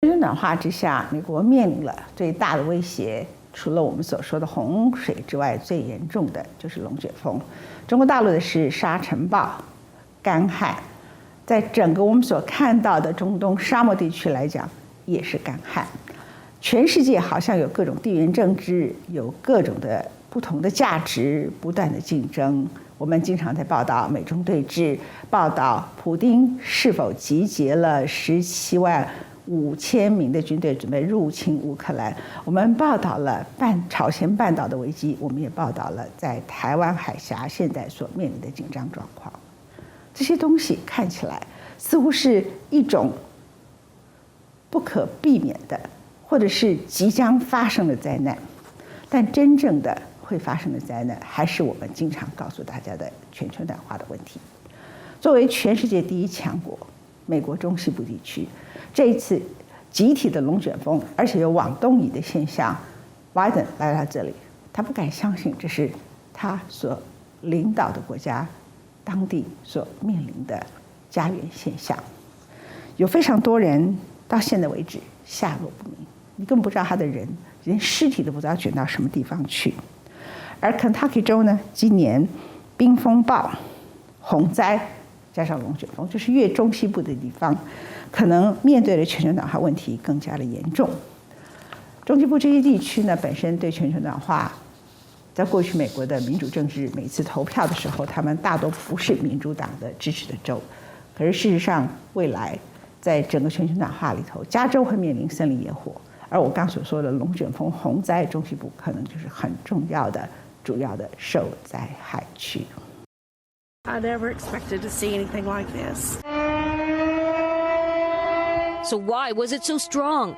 全球暖化之下，美国面临了最大的威胁，除了我们所说的洪水之外，最严重的就是龙卷风。中国大陆的是沙尘暴、干旱，在整个我们所看到的中东沙漠地区来讲，也是干旱。全世界好像有各种地缘政治，有各种的不同的价值，不断的竞争。我们经常在报道美中对峙，报道普丁是否集结了17.5万名的军队准备入侵乌克兰。我们报道了朝鲜半岛的危机，我们也报道了在台湾海峡现在所面临的紧张状况。这些东西看起来似乎是一种不可避免的，或者是即将发生的灾难，但真正的会发生的灾难，还是我们经常告诉大家的全球暖化的问题。作为全世界第一强国，美国中西部地区这一次集体的龙卷风，而且有往东移的现象，拜登来到这里，他不敢相信这是他所领导的国家当地所面临的家园现象。有非常多人到现在为止下落不明，你根本不知道他的人连尸体都不知道卷到什么地方去。而肯塔基州呢，今年冰风暴、洪灾加上龙卷风，就是越中西部的地方，可能面对的全球暖化问题更加的严重。中西部这些地区呢，本身对全球暖化，在过去美国的民主政治每次投票的时候，他们大多不是民主党的支持的州。可是事实上，未来在整个全球暖化里头，加州会面临森林野火，而我刚所说的龙卷风、洪灾，中西部可能就是很重要的、主要的受灾害区。I never expected to see anything like this. So why was it so strong?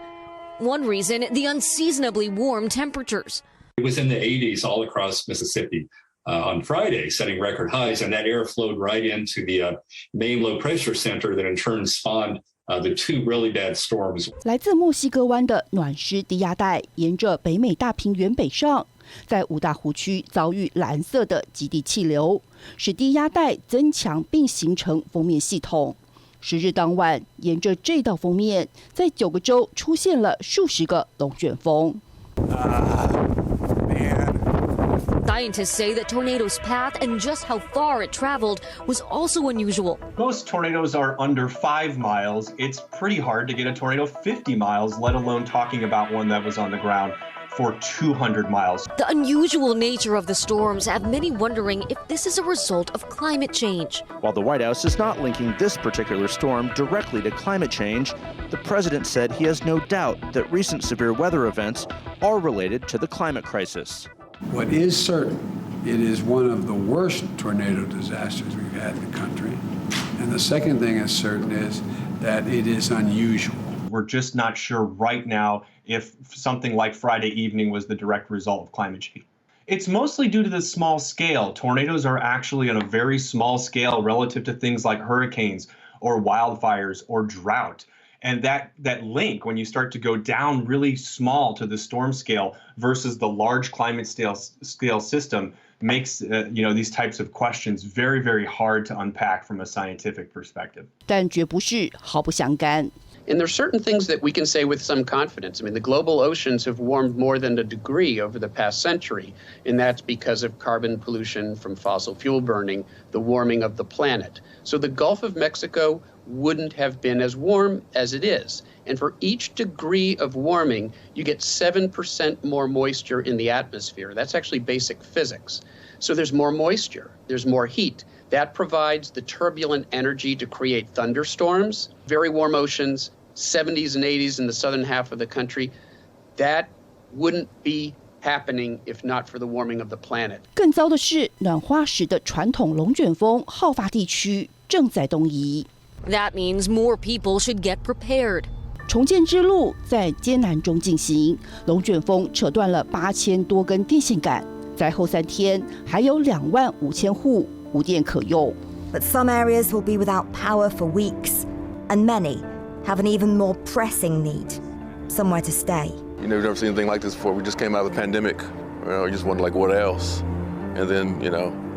One reason, the unseasonably warm temperatures. It was in the 80s all across Mississippi on Friday, setting record highs, and that air flowed right into the main low pressure center that in turn spawned the two really bad storms. 来自墨西哥湾的暖湿低压带沿着北美大平原北上，在五大湖区遭遇蓝色的极地气流，使低压带增强并形成锋面系统。10日当晚，沿着这道锋面，在9个州出现了数十个龙卷风。Scientists say the tornado's path and just how far it traveled was also unusual. Most tornadoes are under 5 miles. It's pretty hard to get a tornado 50 miles, let alone talking about one that was on the ground for 200 miles. The unusual nature of the storms have many wondering if this is a result of climate change. While the White House is not linking this particular storm directly to climate change, the president said he has no doubt that recent severe weather events are related to the climate crisis. What is certain, it is one of the worst tornado disasters we've had in the country. And the second thing that's certain is that it is unusual. We're just not sure right now if something like Friday evening was the direct result of climate change. It's mostly due to the small scale. Tornadoes are actually on a very small scale relative to things like hurricanes or wildfires or drought. And that link, when you start to go down really small to the storm scale versus the large climate scale system, makes these types of questions very, very hard to unpack from a scientific perspective. 但绝不是毫不相干。And there are certain things that we can say with some confidence. I mean, the global oceans have warmed more than a degree over the past century, and that's because of carbon pollution from fossil fuel burning, the warming of the planet. So the Gulf of Mexico wouldn't have been as warm as it is. And for each degree of warming, you get 7% more moisture in the atmosphere. That's actually basic physics. So there's more moisture, there's more heat. That provides the turbulent energy to create thunderstorms, very warm oceans, 70s and 80s in the southern half of the country. That wouldn't be happening if not for the warming of the planet. 更糟的是，暖化时的传统龙卷风好发地区正在东移。That means more people should get prepared. 重建之路在艰难中进行，龙卷风扯断了8000多根电线杆，在后3天还有25000户无电可用。But some areas will be without power for weeks, and many have an even more pressing need, somewhere to stay. We've never seen anything like this before. We just came out of the pandemic. You just wonder, like, what else? And then,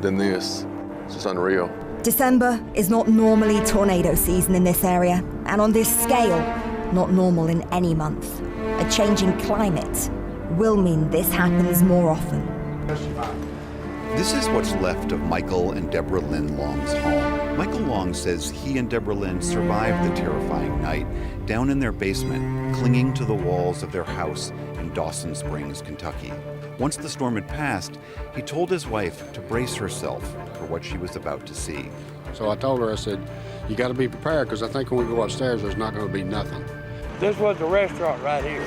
then this. It's just unreal. December is not normally tornado season in this area, and on this scale, not normal in any month. A changing climate will mean this happens more often. This is what's left of Michael and Deborah Lynn Long's home. Michael Long says he and Deborah Lynn survived the terrifying night down in their basement, clinging to the walls of their house in Dawson Springs, Kentucky. Once the storm had passed, he told his wife to brace herself for what she was about to see. So I told her, I said, you got to be prepared, because I think when we go upstairs, there's not going to be nothing. This was the restaurant right here.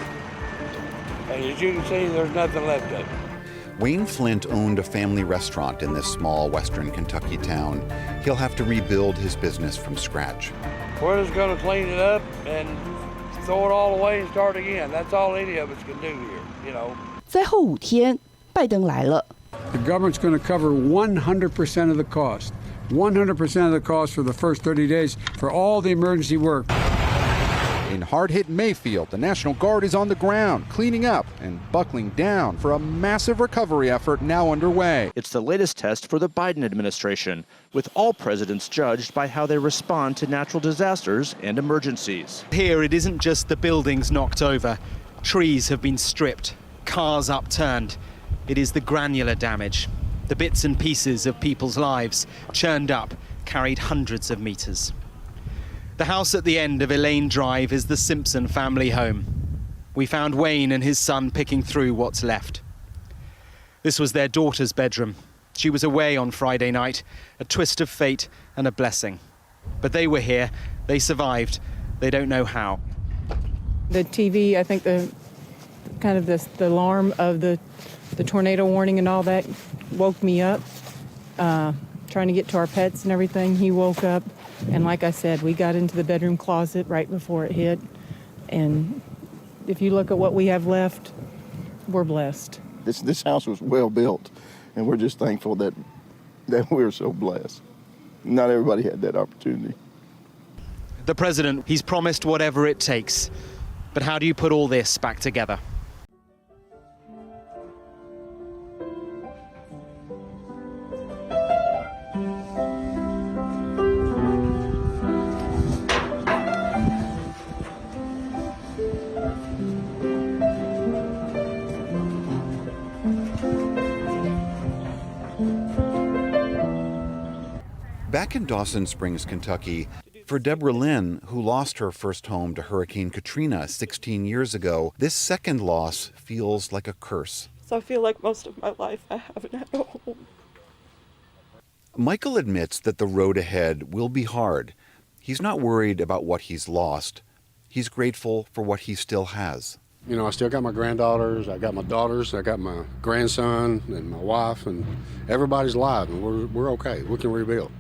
And as you can see, there's nothing left of it. Wayne Flint owned a family restaurant in this small western Kentucky town. He'll have to rebuild his business from scratch. We're just going to clean it up and throw it all away and start again. That's all any of us can do here, you know. 在后5天，拜登来了。 The government's going to cover 100% of the cost. 100% of the cost for the first 30 days for all the emergency work. In hard-hit Mayfield, the National Guard is on the ground, cleaning up and buckling down for a massive recovery effort now underway. It's the latest test for the Biden administration, with all presidents judged by how they respond to natural disasters and emergencies. Here, it isn't just the buildings knocked over. Trees have been stripped, cars upturned. It is the granular damage, the bits and pieces of people's lives, churned up, carried hundreds of meters. The house at the end of Elaine Drive is the Simpson family home. We found Wayne and his son picking through what's left. This was their daughter's bedroom. She was away on Friday night, a twist of fate and a blessing. But they were here, they survived, they don't know how. The TV, I think the alarm of the tornado warning and all that woke me up. Trying to get to our pets and everything, he woke up. And like I said, we got into the bedroom closet right before it hit. And if you look at what we have left, we're blessed. This house was well built, and we're just thankful that we're so blessed. Not everybody had that opportunity. The president, he's promised whatever it takes. But how do you put all this back together? Back in Dawson Springs, Kentucky, for Deborah Lynn, who lost her first home to Hurricane Katrina 16 years ago, this second loss feels like a curse. So I feel like most of my life I haven't had a home. Michael admits that the road ahead will be hard. He's not worried about what he's lost. He's grateful for what he still has. You know, I still got my granddaughters, I got my daughters, I got my grandson and my wife, and everybody's alive, and we're okay. We can rebuild.